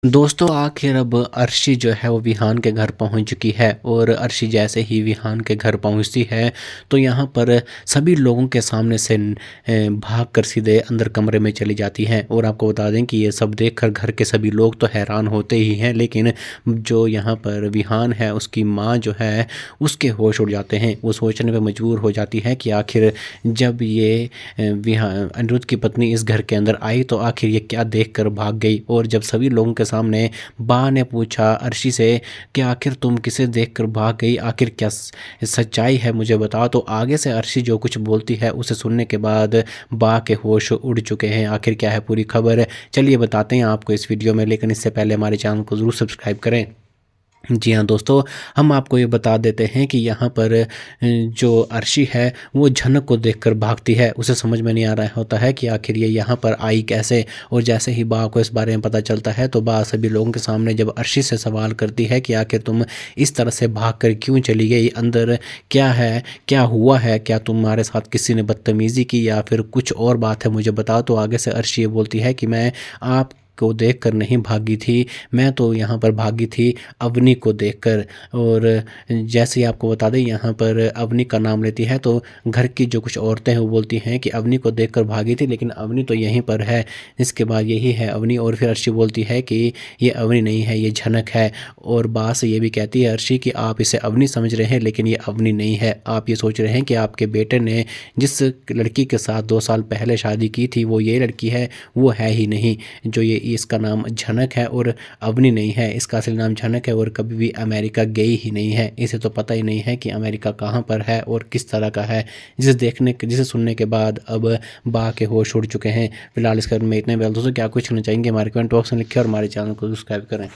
दोस्तों आखिर अब अर्शी जो है वो विहान के घर पहुंच चुकी है और अर्शी जैसे ही विहान के घर पहुंचती है तो यहाँ पर सभी लोगों के सामने से भाग कर सीधे अंदर कमरे में चली जाती हैं। और आपको बता दें कि ये सब देखकर घर के सभी लोग तो हैरान होते ही हैं, लेकिन जो यहाँ पर विहान है उसकी माँ जो है उसके होश उड़ जाते हैं। वो सोचने पर मजबूर हो जाती है कि आखिर जब ये विहान अनिरुद्ध की पत्नी इस घर के अंदर आई तो आखिर ये क्या देख कर भाग गई। और जब सभी लोगों के सामने बा ने पूछा अर्शी से कि आखिर तुम किसे देखकर भाग गई, आखिर क्या सच्चाई है मुझे बताओ, तो आगे से अर्शी जो कुछ बोलती है उसे सुनने के बाद बा के होश उड़ चुके हैं। आखिर क्या है पूरी खबर, चलिए बताते हैं आपको इस वीडियो में, लेकिन इससे पहले हमारे चैनल को ज़रूर सब्सक्राइब करें। जी हाँ दोस्तों, हम आपको ये बता देते हैं कि यहाँ पर जो अर्शी है वो झनक को देखकर भागती है। उसे समझ में नहीं आ रहा होता है कि आखिर ये यहाँ पर आई कैसे। और जैसे ही बा को इस बारे में पता चलता है तो बा सभी लोगों के सामने जब अर्शी से सवाल करती है कि आखिर तुम इस तरह से भाग कर क्यों चली गई, अंदर क्या है, क्या हुआ है, क्या तुम्हारे साथ किसी ने बदतमीज़ी की या फिर कुछ और बात है मुझे बताओ, तो आगे से अर्शी ये बोलती है कि मैं आप को देखकर नहीं भागी थी, मैं तो यहाँ पर भागी थी अवनी को देखकर। और जैसे ही आपको बता दें यहाँ पर अवनी का नाम लेती है तो घर की जो कुछ औरतें हैं वो बोलती हैं कि अवनी को देखकर भागी थी, लेकिन अवनी तो यहीं पर है, इसके बाद यही है अवनी। और फिर अर्शी बोलती है कि ये अवनी नहीं है, ये झनक है। और बात से ये भी कहती है अर्शी कि आप इसे अवनी समझ रहे हैं लेकिन ये अवनी नहीं है, आप ये सोच रहे हैं कि आपके बेटे ने जिस लड़की के साथ 2 साल पहले शादी की थी वो ये लड़की है, वो है ही नहीं। जो ये इसका नाम झनक है और अवनी नहीं है, इसका असली नाम झनक है और कभी भी अमेरिका गई ही नहीं है। इसे तो पता ही नहीं है कि अमेरिका कहाँ पर है और किस तरह का है। जिसे सुनने के बाद अब बा के होश उड़ चुके हैं। फिलहाल इस खबर में इतने। दोस्तों क्या कुछ कहना चाहेंगे हमारे कमेंट बॉक्स में लिखें और हमारे चैनल को सब्सक्राइब करें।